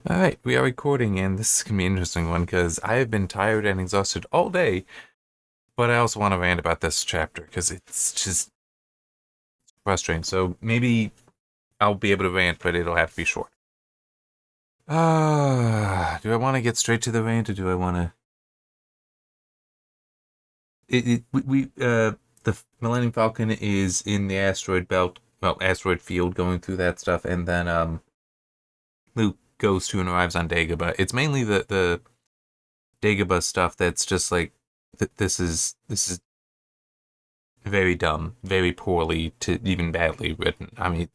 All right, we are recording, and this is gonna be an interesting one because I have been tired and exhausted all day. But I also want to rant about this chapter because it's just frustrating. So maybe I'll be able to rant, but it'll have to be short. Do I want to get straight to the rant, or do I want to? The Millennium Falcon is in the asteroid belt, well, asteroid field, going through that stuff, and then Luke goes to and arrives on Dagobah. It's mainly the Dagobah stuff that's just like this is very dumb, very poorly to even badly written. I mean,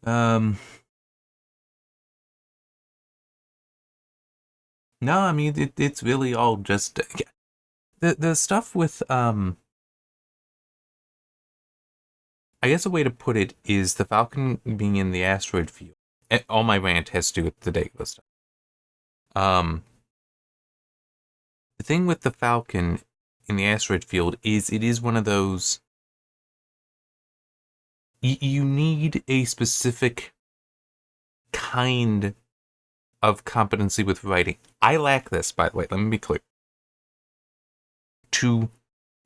um, no, I mean it's really all just the stuff with I guess a way to put it is the Falcon being in the asteroid field. All my rant has to do with the Dagobah stuff. Um, the thing with the Falcon in the asteroid field is it is one of those you need a specific kind of competency with writing. I lack this, by the way. Let me be clear. To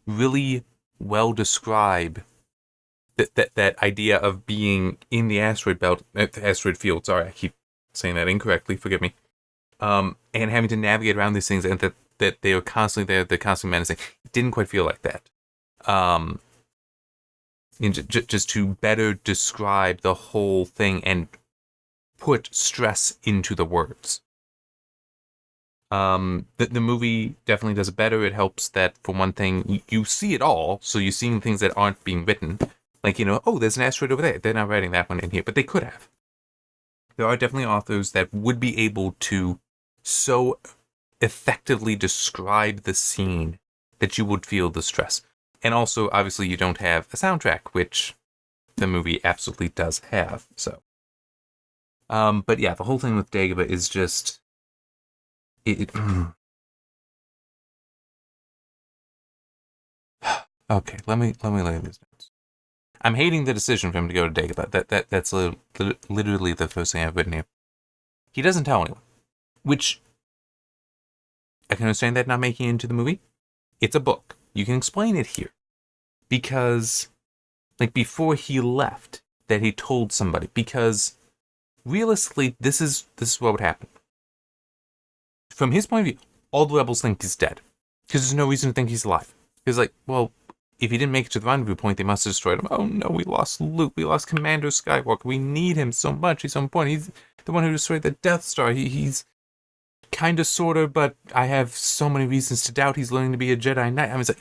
really well describe that idea of being in the asteroid belt, the asteroid field. Sorry, I keep saying that incorrectly. Forgive me. And having to navigate around these things, and that they are constantly there, they're constantly menacing. It didn't quite feel like that. Just to better describe the whole thing and put stress into the words. The movie definitely does it better. It helps that, for one thing, you see it all, so you're seeing things that aren't being written. Like, oh, there's an asteroid over there. They're not writing that one in here, but they could have. There are definitely authors that would be able to so effectively describe the scene that you would feel the stress. And also, obviously, you don't have a soundtrack, which the movie absolutely does have, so. But yeah, the whole thing with Dagobah is just... Okay, let me lay these notes. I'm hating the decision for him to go to Dagobah. That's literally the first thing I've written here. He doesn't tell anyone, which I can understand that not making it into the movie. It's a book. You can explain it here. Because, like, before he left, that he told somebody. Because, realistically, this is what would happen. From his point of view, all the rebels think he's dead. Because there's no reason to think he's alive. Because, like, well, if he didn't make it to the rendezvous point, they must have destroyed him. Oh no, we lost Luke. We lost Commander Skywalker. We need him so much. He's so important. He's the one who destroyed the Death Star. He's kind of, sort of, but I have so many reasons to doubt he's learning to be a Jedi Knight. I mean, it's like,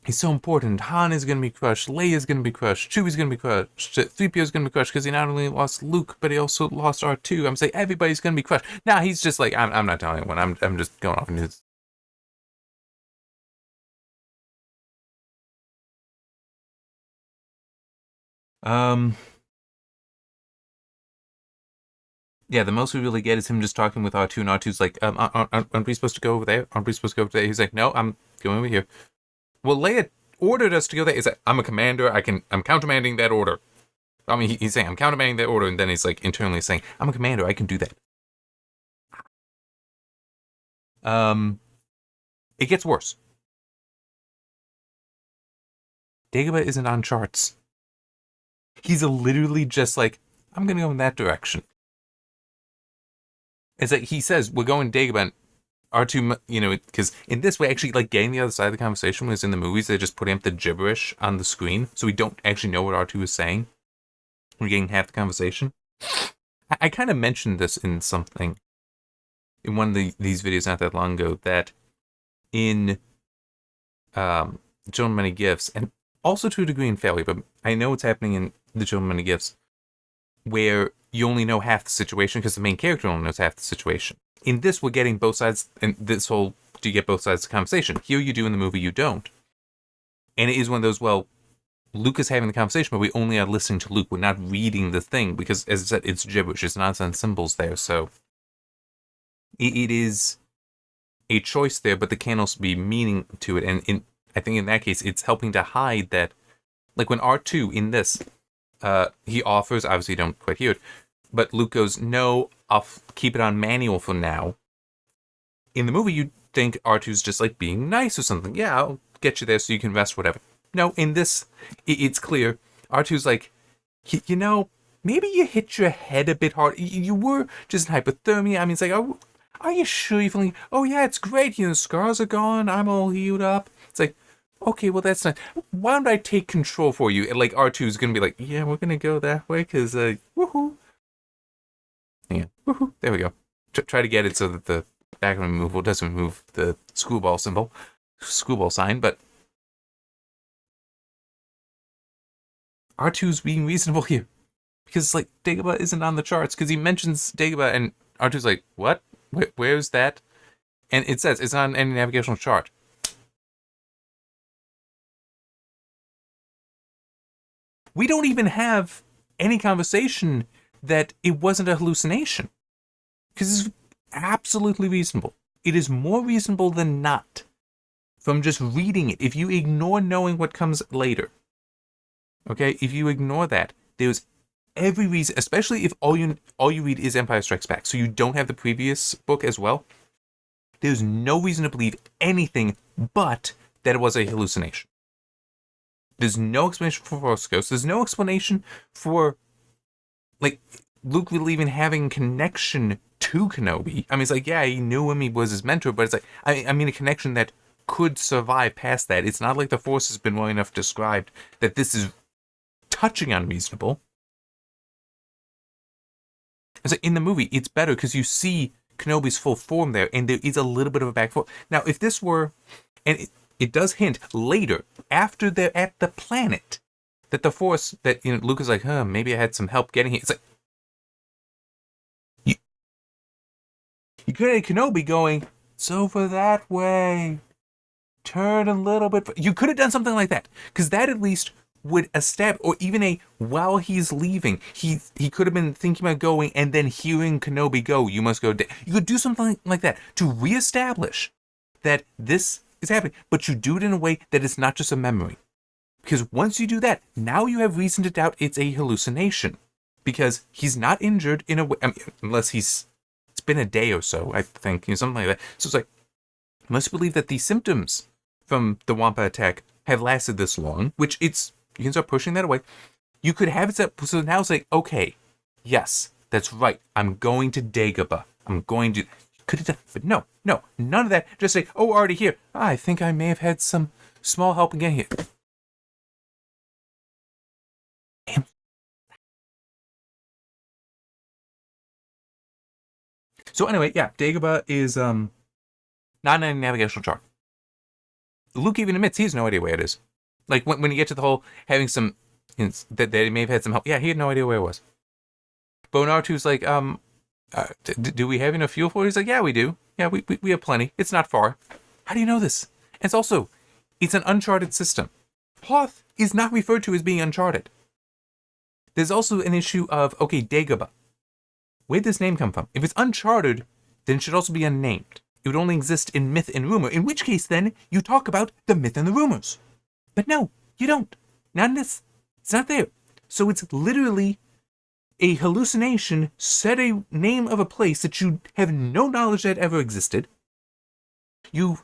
he's so important. Han is going to be crushed. Leia's going to be crushed. Chewie's going to be crushed. 3PO is going to be crushed because he not only lost Luke, but he also lost R2. I'm saying everybody's going to be crushed. Now he's just like, I'm not telling anyone. I'm just going off into his... Yeah, the most we really get is him just talking with R2, and R2's like, aren't we supposed to go over there? Aren't we supposed to go over there? He's like, no, I'm going over here. Well, Leia ordered us to go there. He's like, I'm a commander. I'm countermanding that order. I mean, he's saying, I'm countermanding that order, and then he's like internally saying, I'm a commander. I can do that. It gets worse. Dagobah isn't on charts. He's literally just like, I'm going to go in that direction. It's like he says, we're going Dagobah, and R2, because in this way, actually, like, getting the other side of the conversation was in the movies, they're just putting up the gibberish on the screen, so we don't actually know what R2 is saying. We're getting half the conversation. I kind of mentioned this in something, in one of these videos not that long ago, that in Children of Many Gifts, and also to a degree in Failure, but I know it's happening in the Children of Many Gifts, where you only know half the situation because the main character only knows half the situation. In this, we're getting both sides, and this whole, do you get both sides of the conversation? Here you do, in the movie you don't. And it is one of those, well, Luke is having the conversation, but we only are listening to Luke. We're not reading the thing, because, as I said, it's gibberish. It's nonsense symbols there, so it is a choice there, but there can also be meaning to it, and I think in that case, it's helping to hide that, like when R2 in this, he offers, obviously you don't quite hear it, but Luke goes, no, I'll keep it on manual for now. In the movie, you'd think R2's just like being nice or something. Yeah, I'll get you there so you can rest, whatever. No, in this, it's clear. R2's like, you know, maybe you hit your head a bit hard. You were just in hypothermia. I mean, it's like, oh, are you sure you're feeling, oh yeah, it's great. You know, scars are gone. I'm all healed up. It's like, okay, well, that's nice. Why don't I take control for you? And like, R2's going to be like, yeah, we're going to go that way because, woohoo. Yeah, woohoo. There we go. Try to get it so that the background removal doesn't remove the screwball sign, but R2's being reasonable here. Because, like, Dagobah isn't on the charts, because he mentions Dagobah, and R2's like, what? Where's that? And it says it's not on any navigational chart. We don't even have any conversation that it wasn't a hallucination. Because it's absolutely reasonable. It is more reasonable than not from just reading it. If you ignore knowing what comes later, okay, if you ignore that, there's every reason, especially if all you read is Empire Strikes Back, so you don't have the previous book as well, there's no reason to believe anything but that it was a hallucination. There's no explanation for Force Ghost. There's no explanation for, like, Luke really even having connection to Kenobi. I mean, it's like, yeah, he knew him, he was his mentor, but it's like, I mean, a connection that could survive past that. It's not like the Force has been well enough described that this is touching unreasonable. It's like in the movie, it's better because you see Kenobi's full form there, and there is a little bit of a back foot. Now, if this were, and it does hint later, after they're at the planet, that the Force, that, you know, Luke is like, maybe I had some help getting here. It's like, you could have Kenobi going, it's over that way. Turn a little bit. You could have done something like that, because that at least would establish, or even while he's leaving, he could have been thinking about going and then hearing Kenobi go, you must go. You could do something like that to reestablish that this is happening, but you do it in a way that it's not just a memory. Because once you do that, now you have reason to doubt it's a hallucination, because he's not injured in a way, I mean, unless it's been a day or so, I think, you know, something like that. So it's like, you must believe that the symptoms from the Wampa attack have lasted this long, which you can start pushing that away. You could have it set, so now it's like, okay, yes, that's right, I'm going to Dagobah. I'm going to, could have done, but no, none of that. Just say, oh, already here. I think I may have had some small help in getting here. Damn. So anyway, yeah, Dagobah is not in any navigational chart. Luke even admits he has no idea where it is. Like, when you get to the whole having some hints that they may have had some help. Yeah, he had no idea where it was. But R2's like, do we have enough fuel for it? He's like, yeah, we do. Yeah, we have plenty. It's not far. How do you know this? And it's an uncharted system. Hoth is not referred to as being uncharted. There's also an issue of, okay, Dagobah. Where'd this name come from? If it's uncharted, then it should also be unnamed. It would only exist in myth and rumor, in which case, then, you talk about the myth and the rumors. But no, you don't. Not in this. It's not there. So it's literally a hallucination, set a name of a place that you have no knowledge that ever existed. You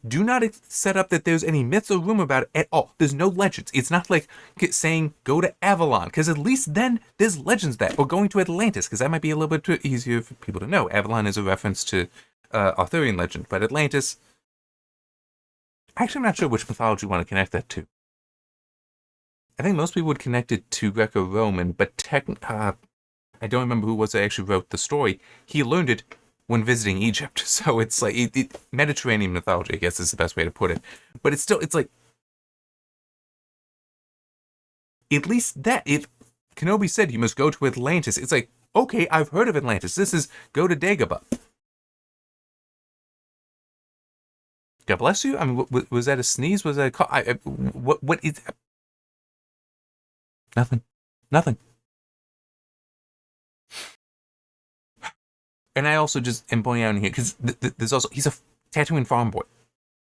do not set up that there's any myths or rumor about it at all. There's no legends. It's not like saying go to Avalon, because at least then there's legends that, or going to Atlantis, because that might be a little bit easier for people to know. Avalon is a reference to Arthurian legend, but Atlantis, actually, I'm not sure which mythology you want to connect that to. I think most people would connect it to Greco-Roman, but I don't remember who was that actually wrote the story. He learned it when visiting Egypt, so it's like Mediterranean mythology, I guess is the best way to put it. But it's like, at least that, if Kenobi said you must go to Atlantis, it's like, okay, I've heard of Atlantis. This is go to Dagobah. God bless you. I mean, was that a sneeze? Was that a cough? What is? Nothing. And I also just am pointing out in here, because there's also, he's a Tatooine farm boy.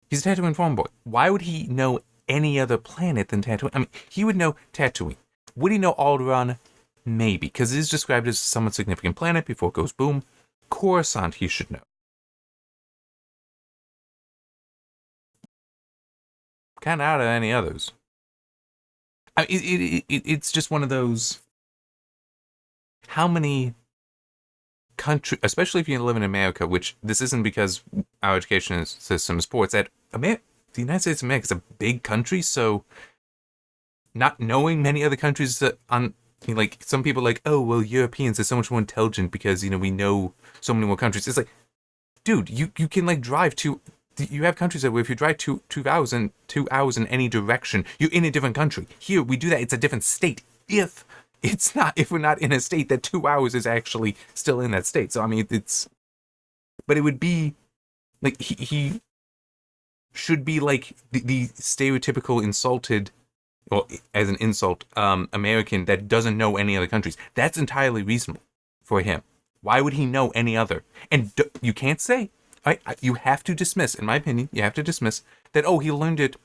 He's a Tatooine farm boy. Why would he know any other planet than Tatooine? I mean, he would know Tatooine. Would he know Alderaan? Maybe, because it is described as a somewhat significant planet before it goes boom. Coruscant, he should know. Kind of out of any others. I mean, it's just one of those. How many countries, especially if you live in America, which this isn't because our education system is poor, it's that the United States of America is a big country, so not knowing many other countries like some people are like, oh, well, Europeans are so much more intelligent because, we know so many more countries. It's like, dude, you can like drive to, you have countries that where if you drive 2 hours in any direction, you're in a different country. Here, we do that. It's a different state. If we're not in a state that 2 hours is actually still in that state. So, I mean, but it would be like, he should be like the stereotypical insulted, well, as an insult, American that doesn't know any other countries. That's entirely reasonable for him. Why would he know any other? And you can't say, you have to dismiss, in my opinion, you have to dismiss that, oh, he learned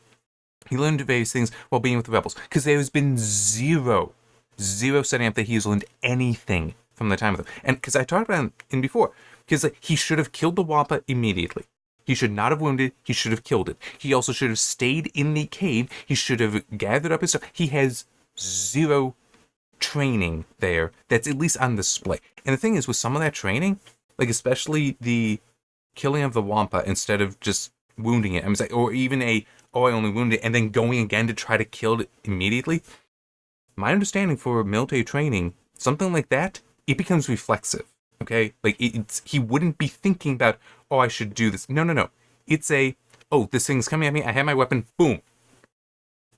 various things while being with the rebels. Because there has been zero setting up that he has learned anything from the time of them. And because I talked about it before, because he should have killed the Wampa immediately. He should not have wounded. He should have killed it. He also should have stayed in the cave. He should have gathered up his stuff. He has zero training there that's at least on display. And the thing is, with some of that training, like especially the killing of the Wampa instead of just wounding it, or even I only wounded it, and then going again to try to kill it immediately. My understanding for military training, something like that, it becomes reflexive. Okay, like he wouldn't be thinking about, oh, I should do this. No. It's this thing's coming at me. I have my weapon. Boom.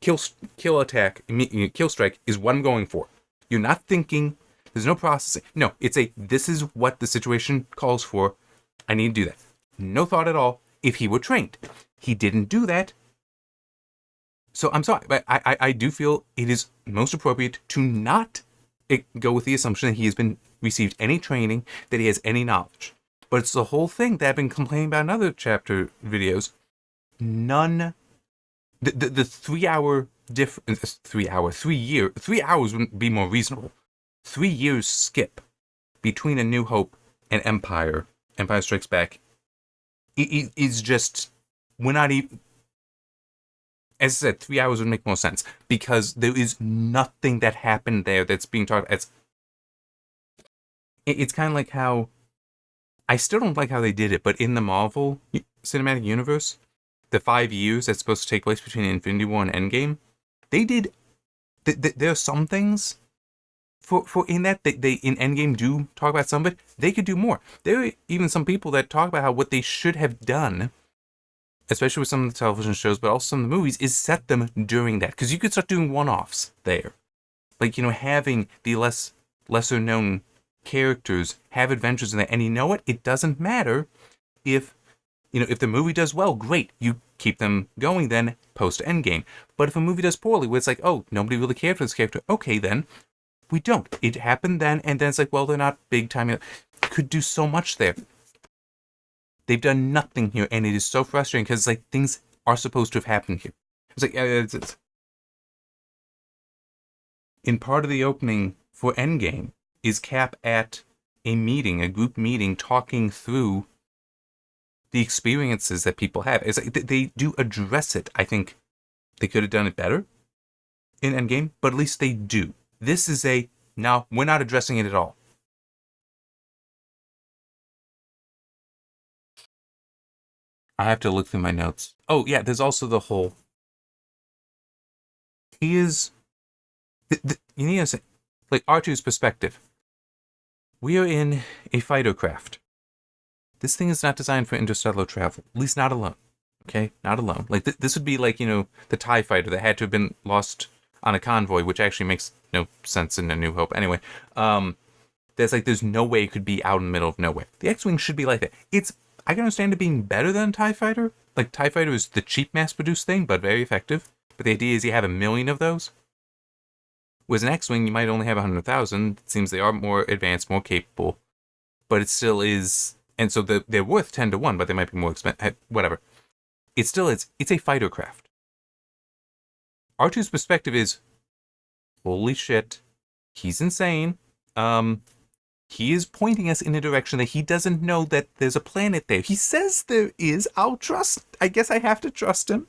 Kill attack. Kill strike is what I'm going for. You're not thinking. There's no processing. No, it's this is what the situation calls for. I need to do that. No thought at all. If he were trained, he didn't do that. So I'm sorry, but I do feel it is most appropriate to not go with the assumption that he has received any training, that he has any knowledge. But it's the whole thing that I've been complaining about in other chapter videos. None, the 3 hour difference, 3 hours wouldn't be more reasonable. 3 years skip between A New Hope and Empire Strikes Back, it is just, we're not even, as I said, 3 hours would make more sense, because there is nothing that happened there that's being talked about. It's kind of like how, I still don't like how they did it, but in the Marvel Cinematic Universe, the 5 years that's supposed to take place between Infinity War and Endgame, they did, there are some things for in that they in Endgame do talk about some of it. They could do more. There are even some people that talk about how what they should have done, especially with some of the television shows, but also some of the movies, is set them during that. Because you could start doing one-offs there. Like, having the lesser known characters have adventures in that. And you know what? It doesn't matter if the movie does well, great. You keep them going then post-Endgame. But if a movie does poorly, where it's like, oh, nobody really cared for this character, okay then, we don't. It happened then, and then it's like, well, they're not big time. Could do so much there. They've done nothing here, and it is so frustrating because it's like things are supposed to have happened here. It's like it's in part of the opening for Endgame is Cap at a group meeting, talking through the experiences that people have. It's like they do address it. I think they could have done it better in Endgame, but at least they do. This is no, we're not addressing it at all. I have to look through my notes. Oh, yeah, there's also the whole... He is... you need to say, like, R2's perspective. We are in a fighter craft. This thing is not designed for interstellar travel. At least not alone. Okay? Not alone. Like, this would be like, the TIE fighter that had to have been lost on a convoy, which actually makes no sense in A New Hope. Anyway, there's no way it could be out in the middle of nowhere. The X-Wing should be like that. I can understand it being better than a TIE fighter. Like, TIE fighter is the cheap mass-produced thing, but very effective. But the idea is you have 1 million of those. Whereas an X-Wing, you might only have 100,000. It seems they are more advanced, more capable. But it still is... And so they're worth 10 to 1, but they might be more expensive. Whatever. It's a fighter craft. R2's perspective is, holy shit, he's insane. He is pointing us in a direction that he doesn't know that there's a planet there. He says there is. I guess I have to trust him.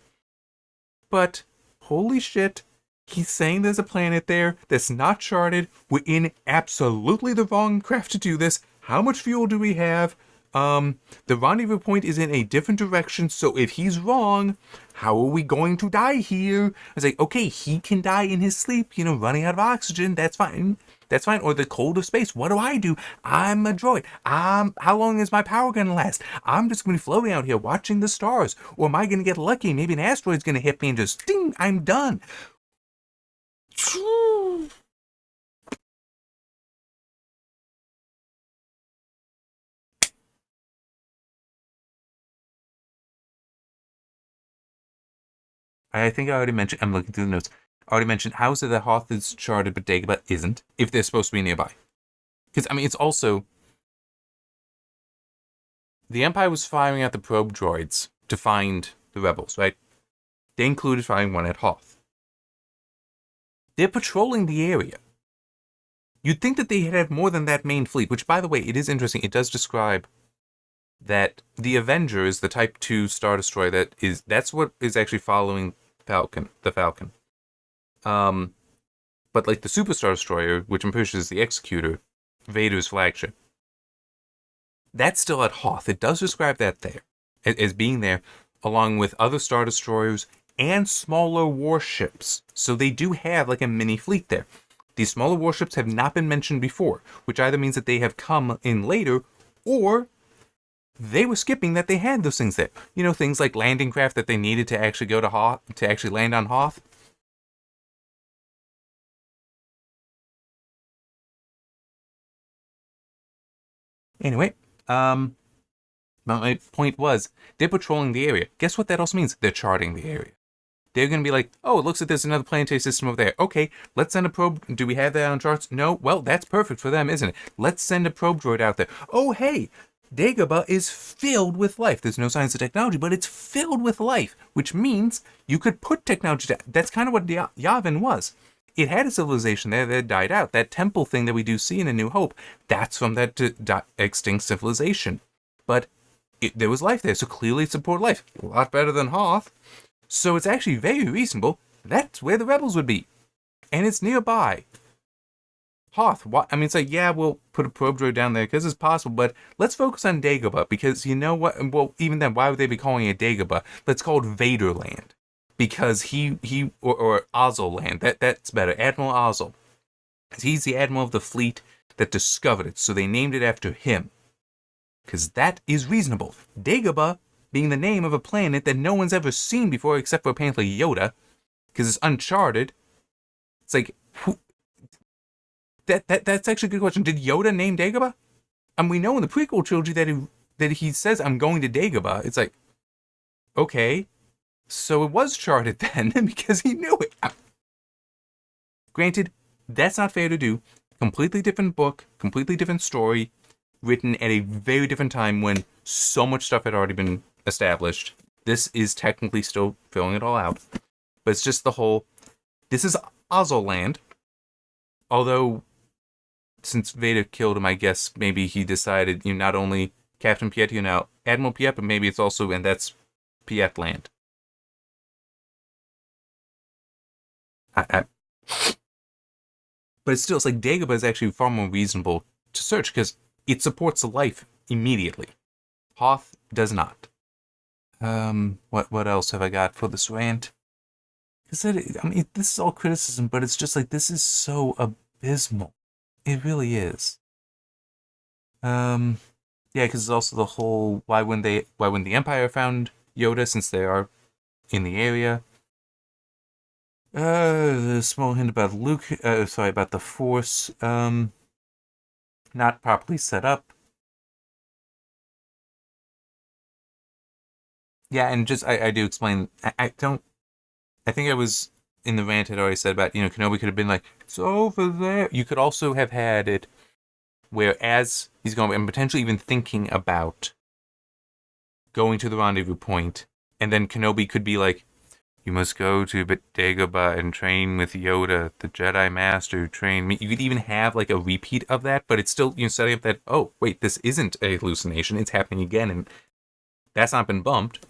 But holy shit, he's saying there's a planet there that's not charted. We're in absolutely the wrong craft to do this. How much fuel do we have? The rendezvous point is in a different direction, so if he's wrong, how are we going to die here? I was like, okay, he can die in his sleep, running out of oxygen, that's fine. That's fine. Or the cold of space. What do? I'm a droid. How long is my power going to last? I'm just going to be floating out here watching the stars. Or am I going to get lucky? Maybe an asteroid's going to hit me and just, ding, I'm done. I think I already mentioned, I'm looking through the notes. I already mentioned, how is it that Hoth is charted but Dagobah isn't, if they're supposed to be nearby? Because, it's also, the Empire was firing at the probe droids to find the rebels, right? They included firing one at Hoth. They're patrolling the area. You'd think that they'd have more than that main fleet, which, by the way, it is interesting. It does describe that the Avenger is the Type 2 Star Destroyer that's what is actually following the Falcon. But like the Super Star Destroyer, which I'm pretty sure is the Executor, Vader's flagship, that's still at Hoth. It does describe that there, as being there, along with other Star Destroyers and smaller warships. So they do have like a mini fleet there. These smaller warships have not been mentioned before, which either means that they have come in later, or they were skipping that they had those things there. Things like landing craft that they needed to actually go to Hoth, to actually land on Hoth. Anyway, my point was, they're patrolling the area. Guess what that also means? They're charting the area. They're going to be like, oh, it looks like there's another planetary system over there. Okay, let's send a probe. Do we have that on charts? No? Well, that's perfect for them, isn't it? Let's send a probe droid out there. Oh, hey, Dagobah is filled with life. There's no signs of technology, but it's filled with life, which means you could put technology down. That's kind of what Yavin was. It had a civilization there that died out. That temple thing that we do see in A New Hope, that's from that extinct civilization. But there was life there, so clearly it supported life. A lot better than Hoth. So it's actually very reasonable. That's where the rebels would be. And it's nearby. Hoth, it's like, yeah, we'll put a probe droid down there because it's possible, but let's focus on Dagobah because you know what? Well, even then, why would they be calling it Dagobah? Let's call it Vaderland. Because or Ozzel Land. That's better. Admiral Ozzel. He's the admiral of the fleet that discovered it, so they named it after him. Because that is reasonable. Dagobah being the name of a planet that no one's ever seen before except for apparently Yoda, because it's uncharted. It's like, that's actually a good question. Did Yoda name Dagobah? And we know in the prequel trilogy that he says, I'm going to Dagobah. It's like, okay, so it was charted then, because he knew it. Granted, that's not fair to do. Completely different book, completely different story, written at a very different time when so much stuff had already been established. This is technically still filling it all out. But it's just the whole, this is Ozzel Land. Although, since Vader killed him, I guess maybe he decided, not only Captain Piet, now Admiral Piet, but maybe it's also, and that's Piet Land. But it's still, it's like Dagobah is actually far more reasonable to search because it supports life immediately. Hoth does not. What else have I got for this rant? This is all criticism, but it's just like, this is so abysmal. It really is. Yeah, because it's also the whole, why when the Empire found Yoda, since they are in the area. A small hint about about the Force, not properly set up. Yeah, and just, I do explain, I think I was, in the rant had already said about, Kenobi could have been like, it's over there. You could also have had it where as he's going, and potentially even thinking about going to the rendezvous point, and then Kenobi could be like, You must go to Dagobah and train with Yoda, the Jedi Master who trained me. You could even have like a repeat of that, but it's still setting up that, oh, wait, this isn't a hallucination. It's happening again, and that's not been bumped.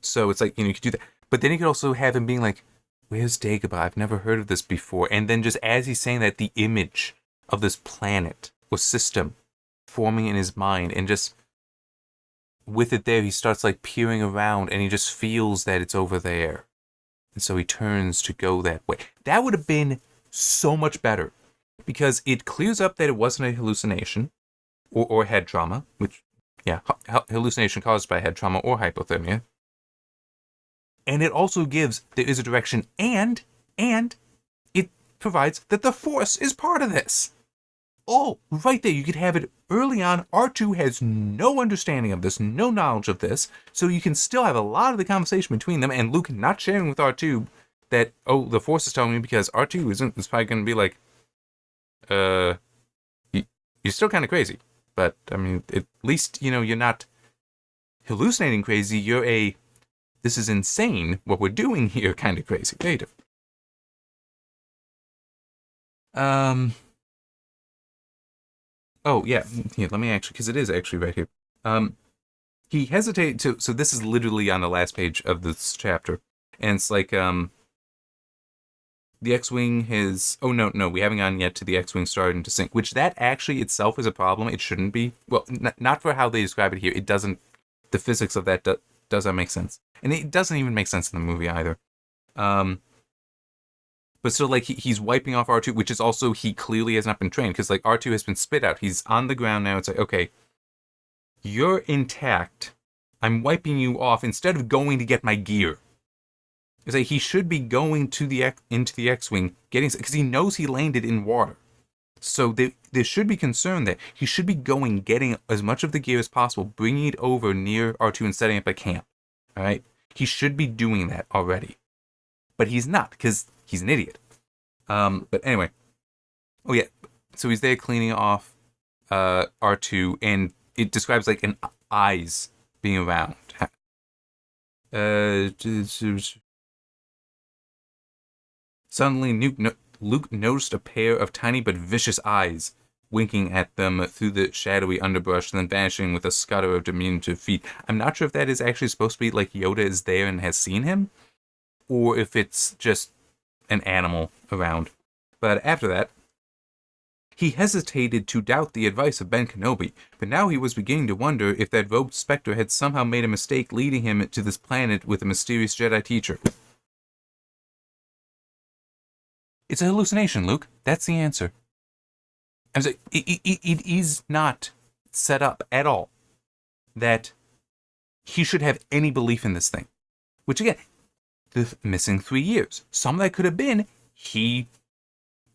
So it's like, you could do that. But then you could also have him being like, where's Dagobah? I've never heard of this before. And then just as he's saying that, the image of this planet or system forming in his mind, and just with it there, he starts like peering around, and he just feels that it's over there. And so he turns to go that way. That would have been so much better, because it clears up that it wasn't a hallucination or head trauma, which, yeah, hallucination caused by head trauma or hypothermia. And it also gives there is a direction, and it provides that the Force is part of this. Oh, right there, you could have it early on. R2 has no understanding of this, no knowledge of this, so you can still have a lot of the conversation between them, and Luke not sharing with R2 that, oh, the Force is telling me, because R2 is probably going to be like, you're still kind of crazy. But, I mean, at least, you're not hallucinating crazy, you're this is insane, what we're doing here, kind of crazy. There you go. Oh, yeah, here, let me actually, because it is actually right here. He hesitated to, so this is literally on the last page of this chapter, and it's like, the X-Wing has, oh, no, we haven't gotten yet to the X-Wing starting to sink, which that actually itself is a problem. It shouldn't be. Well, not for how they describe it here. It doesn't, the physics of that doesn't make sense. And it doesn't even make sense in the movie either. But still, like, he's wiping off R2, which is also, he clearly has not been trained, because, like, R2 has been spit out. He's on the ground now. It's like, okay, you're intact. I'm wiping you off instead of going to get my gear. It's like, he should be going to into the X-Wing, because he knows he landed in water. So there should be concern that he should be going, getting as much of the gear as possible, bringing it over near R2 and setting up a camp. All right? He should be doing that already. But he's not, because he's an idiot. But anyway. Oh, yeah. So he's there cleaning off R2, and it describes like an eyes being around. Suddenly, Luke noticed a pair of tiny but vicious eyes winking at them through the shadowy underbrush, and then vanishing with a scutter of diminutive feet. I'm not sure if that is actually supposed to be like Yoda is there and has seen him, or if it's just an animal around. But after that, he hesitated to doubt the advice of Ben Kenobi, but now he was beginning to wonder if that rogue specter had somehow made a mistake leading him to this planet with a mysterious Jedi teacher. It's a hallucination, Luke. That's the answer. I'm saying, it is not set up at all that he should have any belief in this thing. Which, again, the missing 3 years. Some of that could have been he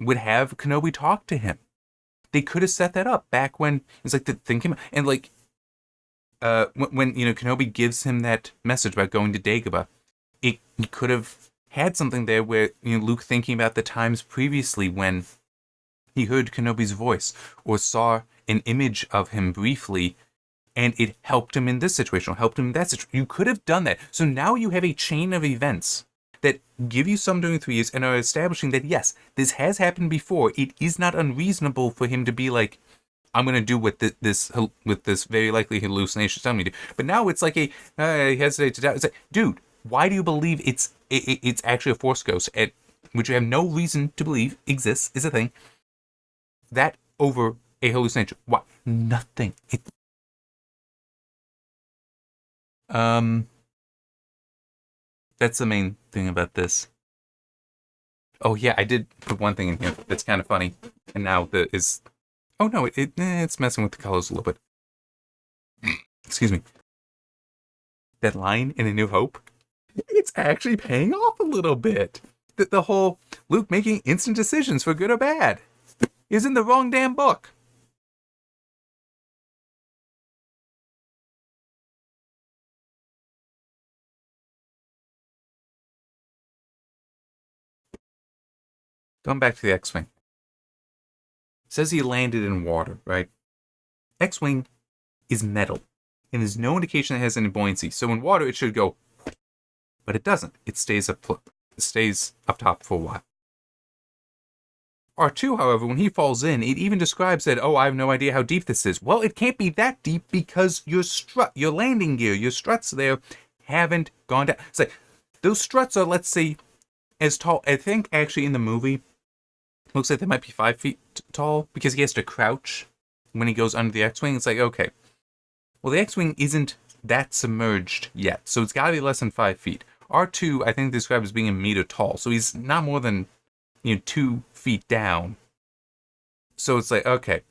would have Kenobi talk to him. They could have set that up back when it's like the thing came out. And like, when Kenobi gives him that message about going to Dagobah, it could have had something there where Luke thinking about the times previously when he heard Kenobi's voice or saw an image of him briefly, and it helped him in this situation, or helped him in that situation. You could have done that. So now you have a chain of events that give you some during 3 years and are establishing that, yes, this has happened before. It is not unreasonable for him to be like, I'm going to do what this very likely hallucination is telling me to do. But now it's like he hesitates to doubt. It's like, dude, why do you believe it's actually a Force ghost, which you have no reason to believe exists, is a thing, that over a hallucination? Why? Nothing. That's the main thing about this. Oh yeah, I did put one thing in here that's kind of funny, and now oh no, it's messing with the colors a little bit. Excuse me. That line in A New Hope, it's actually paying off a little bit. The whole Luke making instant decisions for good or bad is in the wrong damn book. Going back to the X-Wing. Says he landed in water, right? X-Wing is metal, and there's no indication it has any buoyancy. So in water, it should go But it doesn't. It stays up top for a while. R2, however, when he falls in, it even describes that, oh, I have no idea how deep this is. Well, it can't be that deep because your landing gear, your struts there haven't gone down. It's like, those struts are, let's say, as tall. I think actually in the movie, looks like they might be 5 feet tall because he has to crouch when he goes under the X-Wing. It's like, okay, well, the X-Wing isn't that submerged yet, so it's got to be less than 5 feet. R2, I think, described as being a meter tall, so he's not more than 2 feet down. So it's like, okay.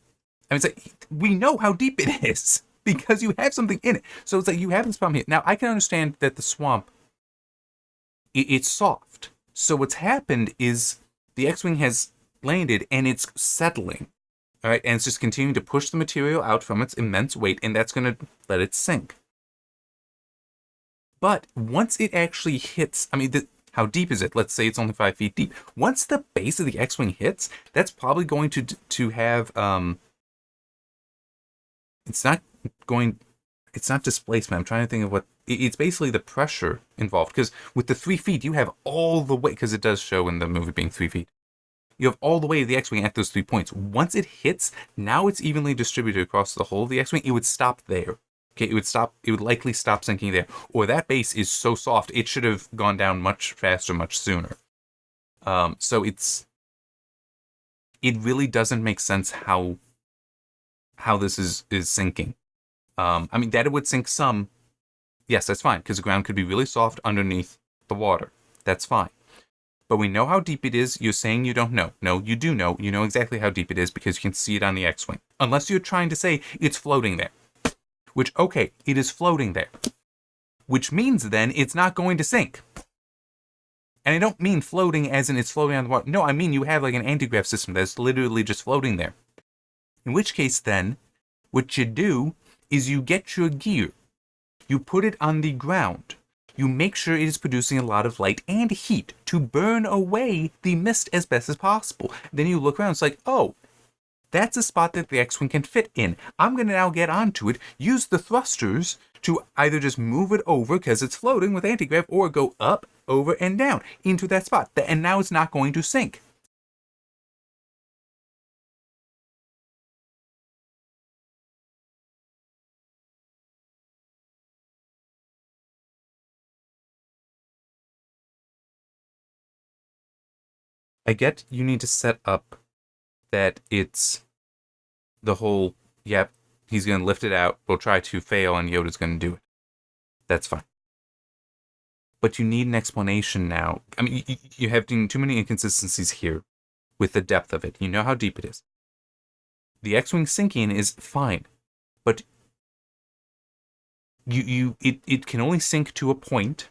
I mean, it's like, we know how deep it is because you have something in it. So it's like, you have this problem here. Now, I can understand that the swamp, it's soft. So what's happened is the X-Wing has landed and it's settling. All right, and it's just continuing to push the material out from its immense weight, and that's going to let it sink. But once it actually hits, I mean, how deep is it? Let's say it's only 5 feet deep. Once the base of the X-Wing hits, that's probably going to have, it's not displacement. I'm trying to think of what, it's basically the pressure involved. Because with the 3 feet, you have all the weight, because it does show in the movie being 3 feet. You have all the weight of the X-Wing at those 3 points. Once it hits, now it's evenly distributed across the whole of the X-Wing. It would stop there. Okay, it would likely stop sinking there. Or that base is so soft, it should have gone down much faster, much sooner. So it really doesn't make sense how this is sinking. I mean, that it would sink some, yes, that's fine, because the ground could be really soft underneath the water. That's fine. But we know how deep it is. You're saying you don't know. No, you do know. You know exactly how deep it is because you can see it on the X-Wing. Unless you're trying to say it's floating there. Which, okay, it is floating there. Which means then it's not going to sink. And I don't mean floating as in it's floating on the water. No, I mean you have like an anti-grav system that's literally just floating there. In which case then, what you do is you get your gear. You put it on the ground. You make sure it is producing a lot of light and heat to burn away the mist as best as possible. Then you look around, it's like, oh, that's a spot that the X-Wing can fit in. I'm going to now get onto it, use the thrusters to either just move it over because it's floating with anti-grav or go up, over, and down into that spot. And now it's not going to sink. I get you need to set up that it's the whole, yep, he's going to lift it out, we'll try to fail, and Yoda's going to do it. That's fine. But you need an explanation now. I mean, you have too many inconsistencies here with the depth of it. You know how deep it is. The X-Wing sinking is fine, but it can only sink to a point.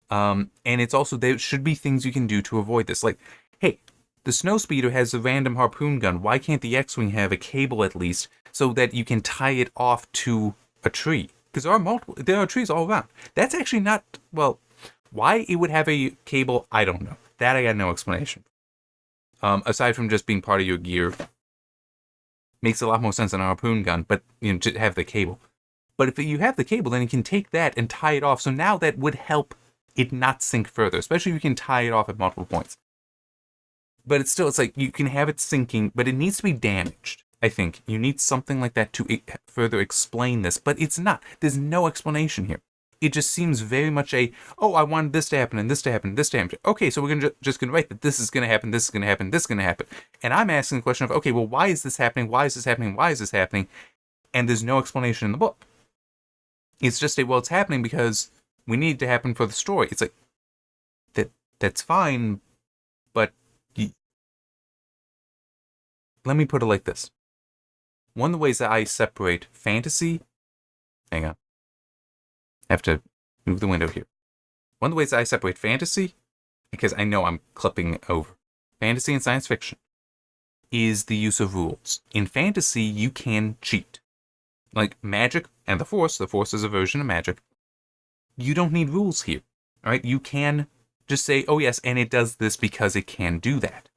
And it's also, there should be things you can do to avoid this. Like, hey, the Snowspeeder has a random harpoon gun. Why can't the X-Wing have a cable at least so that you can tie it off to a tree? Because there are trees all around. That's actually not, well, why it would have a cable, I don't know. That I got no explanation. Aside from just being part of your gear. Makes a lot more sense than a harpoon gun, but, to have the cable. But if you have the cable, then you can take that and tie it off. So now that would help it not sink further, especially if you can tie it off at multiple points. But it's like, you can have it sinking, but it needs to be damaged, I think. You need something like that to further explain this, but it's not. There's no explanation here. It just seems very much I wanted this to happen, and this to happen, and this to happen. Okay, so we're just going to write that this is going to happen, this is going to happen, this is going to happen. And I'm asking the question of, okay, well, why is this happening? Why is this happening? Why is this happening? And there's no explanation in the book. It's just it's happening because we need it to happen for the story. It's like, that's fine, but let me put it like this. One of the ways that I separate fantasy, hang on, I have to move the window here. One of the ways that I separate fantasy, because I know I'm clipping over, fantasy and science fiction, is the use of rules. In fantasy, you can cheat. Like magic and the Force is a version of magic. You don't need rules here, all right? You can just say, oh yes, and it does this because it can do that.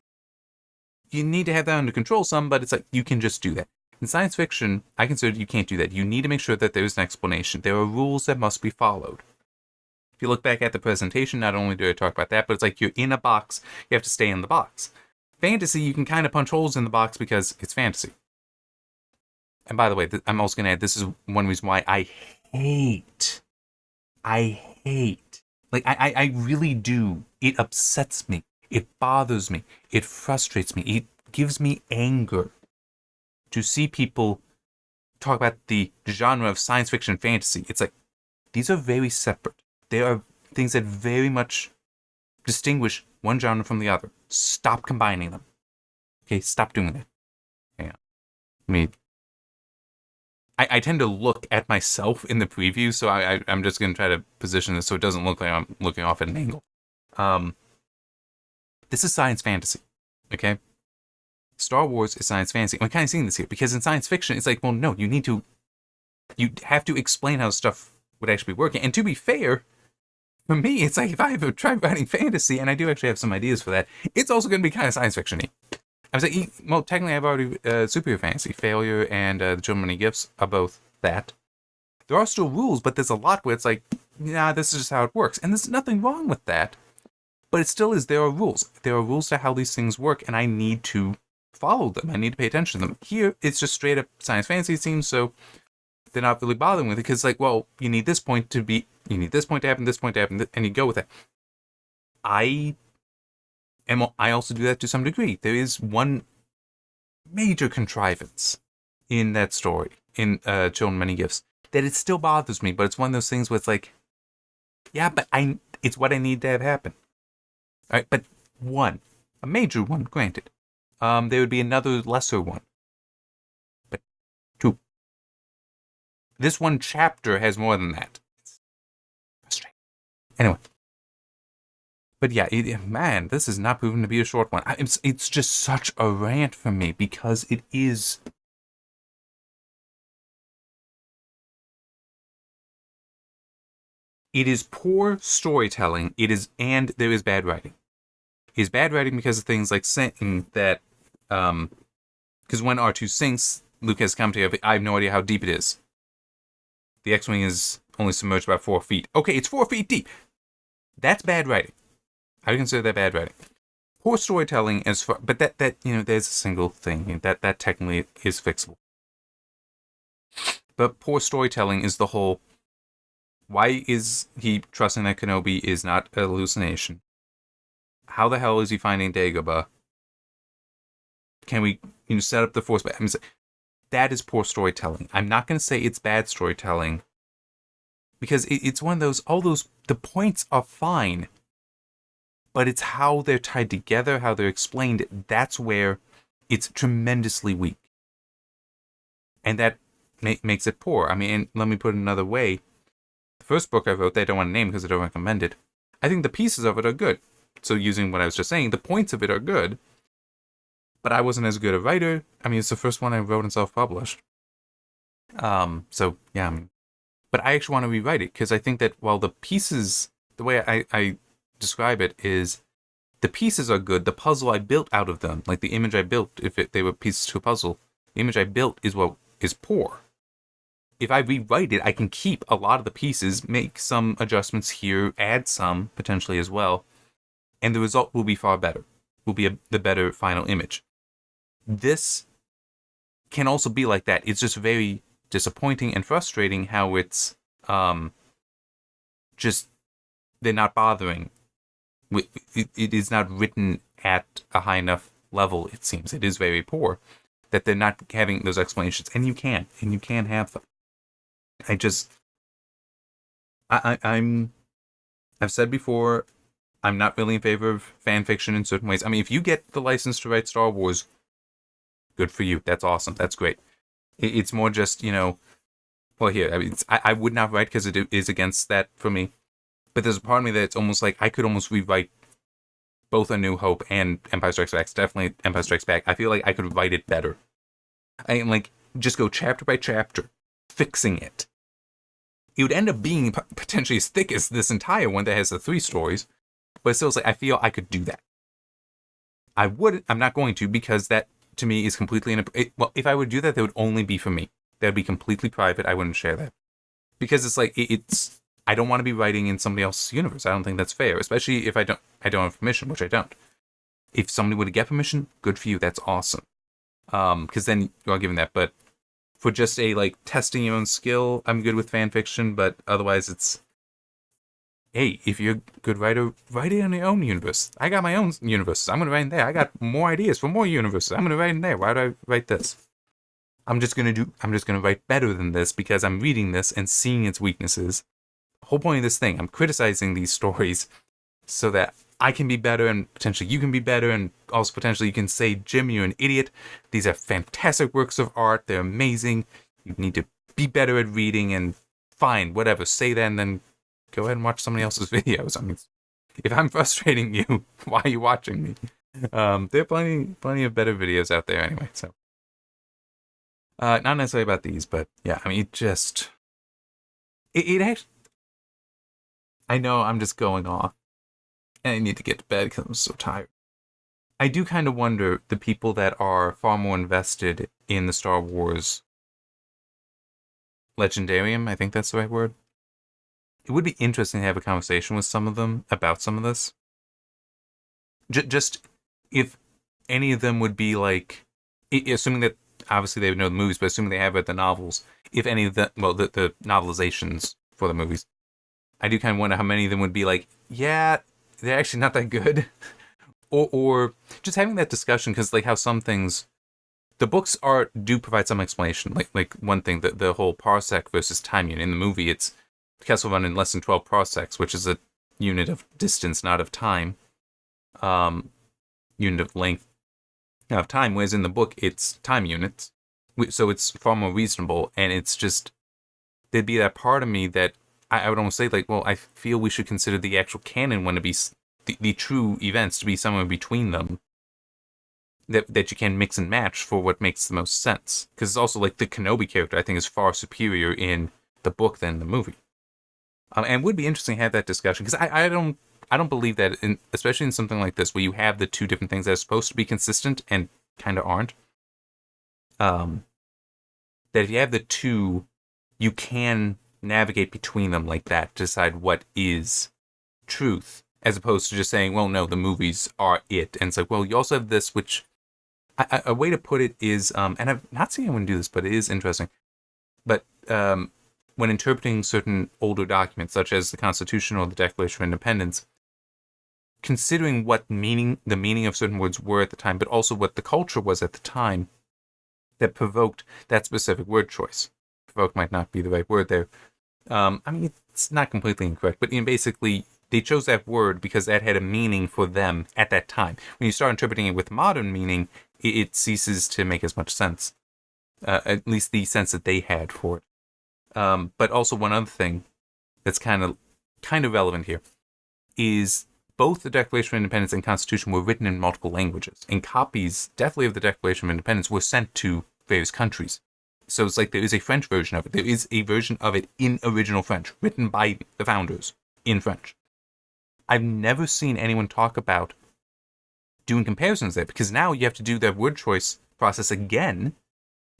You need to have that under control some, but it's like, you can just do that. In science fiction, I consider you can't do that. You need to make sure that there's an explanation. There are rules that must be followed. If you look back at the presentation, not only do I talk about that, but it's like you're in a box, you have to stay in the box. Fantasy, you can kind of punch holes in the box because it's fantasy. And by the way, I'm also going to add, this is one reason why I hate, like, I really do. It upsets me. It bothers me. It frustrates me. It gives me anger to see people talk about the genre of science fiction and fantasy. It's like, these are very separate. They are things that very much distinguish one genre from the other. Stop combining them. Okay, stop doing that. Yeah. I mean, I tend to look at myself in the preview, so I'm just going to try to position this so it doesn't look like I'm looking off at an angle. This is science fantasy, okay? Star Wars is science fantasy. I'm kind of seeing this here, because in science fiction, it's like, well, no, you have to explain how stuff would actually be working. And to be fair, for me, it's like, if I ever try writing fantasy, and I do actually have some ideas for that, it's also going to be kind of science fiction-y. I was like, well, technically I've already, superhero fantasy, Failure and The Children of Many Gifts are both that. There are still rules, but there's a lot where it's like, nah, this is just how it works. And there's nothing wrong with that. But it still is, there are rules. There are rules to how these things work, and I need to follow them. I need to pay attention to them. Here, it's just straight up science fantasy, it seems, so they're not really bothering with it, because, like, well, you need this point to happen, this point to happen, and you go with that. I also do that to some degree. There is one major contrivance in that story, in Children of Many Gifts, that it still bothers me, but it's one of those things where it's like, yeah, but it's what I need to have happen. All right, but a major one, granted. There would be another lesser one. But two. This one chapter has more than that. It's frustrating. Anyway. But yeah, man, this is not proven to be a short one. It's just such a rant for me, because it is... It is poor storytelling. And there is bad writing. It is bad writing because of things like saying that... Because when R2 sinks, Luke has commentary, I have no idea how deep it is. The X-Wing is only submerged about 4 feet. Okay, it's 4 feet deep. That's bad writing. I would consider that bad writing. Poor storytelling as far, but that there's a single thing that technically is fixable. But poor storytelling is the whole. Why is he trusting that Kenobi is not a hallucination? How the hell is he finding Dagobah? Can we set up the Force? That is poor storytelling. I'm not going to say it's bad storytelling, because it's one of those. The points are fine. But it's how they're tied together, how they're explained. That's where it's tremendously weak. And that makes it poor. I mean, and let me put it another way. The first book I wrote, that I don't want to name because I don't recommend it. I think the pieces of it are good. So using what I was just saying, the points of it are good. But I wasn't as good a writer. I mean, it's the first one I wrote and self-published. So, yeah. But I actually want to rewrite it, because I think that while the pieces, the way I describe it is, the pieces are good. The puzzle I built out of them, like the image I built, they were pieces to a puzzle, the image I built is what is poor. If I rewrite it, I can keep a lot of the pieces, make some adjustments here, add some potentially as well, and the result will be far better. Will be the better final image. This can also be like that. It's just very disappointing and frustrating how it's just they're not bothering. It is not written at a high enough level, it seems. It is very poor that they're not having those explanations. And you can have them. I've said before, I'm not really in favor of fan fiction in certain ways. I mean, if you get the license to write Star Wars, good for you. That's awesome. That's great. It's more just, well, here, I mean, I would not write because it is against that for me. But there's a part of me that it's almost like I could almost rewrite both A New Hope and Empire Strikes Back. Definitely Empire Strikes Back. I feel like I could write it better. I mean, like, just go chapter by chapter, fixing it. It would end up being potentially as thick as this entire one that has the 3 stories. But it's still like, I feel I could do that. I'm not going to, because that, to me, is completely well, if I would do that, that would only be for me. That would be completely private. I wouldn't share that. Because it's like, I don't want to be writing in somebody else's universe. I don't think that's fair, especially if I don't have permission, which I don't. If somebody would get permission, good for you. That's awesome. Because then you are given that. But for just a like testing your own skill, I'm good with fan fiction. But otherwise, it's hey, if you're a good writer, write it in your own universe. I got my own universe. I'm gonna write in there. I got more ideas for more universes. I'm gonna write in there. Why do I write this? I'm just gonna write better than this because I'm reading this and seeing its weaknesses. The whole point of this thing, I'm criticizing these stories so that I can be better and potentially you can be better, and also potentially you can say, Jim, you're an idiot. These are fantastic works of art. They're amazing. You need to be better at reading, and fine, whatever. Say that and then go ahead and watch somebody else's videos. I mean, if I'm frustrating you, why are you watching me? There are plenty of better videos out there anyway, so. Not necessarily about these, but yeah, I mean, it just... It actually... I know I'm just going off, and I need to get to bed because I'm so tired. I do kind of wonder the people that are far more invested in the Star Wars legendarium, I think that's the right word. It would be interesting to have a conversation with some of them about some of this. Just if any of them would be like, assuming that obviously they would know the movies, but assuming they have read the novels, if any of the novelizations for the movies, I do kind of wonder how many of them would be like, yeah, they're actually not that good. or just having that discussion, because like how some things, the books do provide some explanation. Like one thing, the whole parsec versus time unit. In the movie, it's the castle run in less than 12 parsecs, which is a unit of distance, not of time. Unit of length, not of time, whereas in the book, it's time units. So it's far more reasonable, and it's just, there'd be that part of me that I would almost say, like, well, I feel we should consider the actual canon one to be the true events to be somewhere between them. That you can mix and match for what makes the most sense. Because it's also like the Kenobi character, I think, is far superior in the book than the movie. And it would be interesting to have that discussion, because I don't believe that, especially in something like this, where you have the two different things that are supposed to be consistent and kind of aren't. That if you have the two, you can navigate between them like that to decide what is truth, as opposed to just saying, well, no, the movies are it. And it's like, well, you also have this, which a way to put it is, and I've not seen anyone do this, but it is interesting. But when interpreting certain older documents, such as the Constitution or the Declaration of Independence, considering the meaning of certain words were at the time, but also what the culture was at the time that provoked that specific word choice. Provoke might not be the right word there. I mean, it's not completely incorrect, but basically, they chose that word because that had a meaning for them at that time. When you start interpreting it with modern meaning, it ceases to make as much sense. At least the sense that they had for it. But also one other thing that's kind of relevant here is both the Declaration of Independence and Constitution were written in multiple languages, and copies, definitely of the Declaration of Independence, were sent to various countries. So it's like there is a French version of it. There is a version of it in original French, written by the founders in French. I've never seen anyone talk about doing comparisons there, because now you have to do that word choice process again,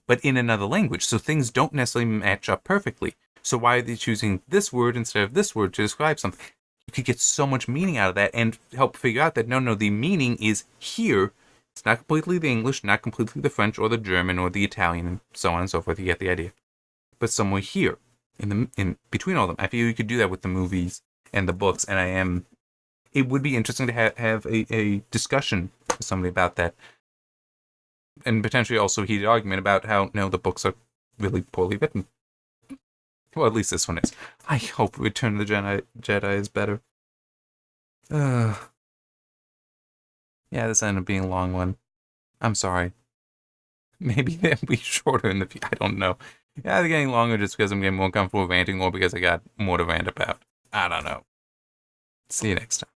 but in another language. So things don't necessarily match up perfectly. So why are they choosing this word instead of this word to describe something? You could get so much meaning out of that and help figure out that no, the meaning is here. It's not completely the English, not completely the French or the German or the Italian, and so on and so forth. You get the idea. But somewhere here, in between all of them, I feel you could do that with the movies and the books. And it would be interesting to have a discussion with somebody about that, and potentially also a heated argument about how no, the books are really poorly written. Well, at least this one is. I hope Return of the Jedi is better. Yeah, this ended up being a long one. I'm sorry. Maybe they'll be shorter in the future. I don't know. Yeah, they're getting longer just because I'm getting more comfortable ranting, or because I got more to rant about. I don't know. See you next time.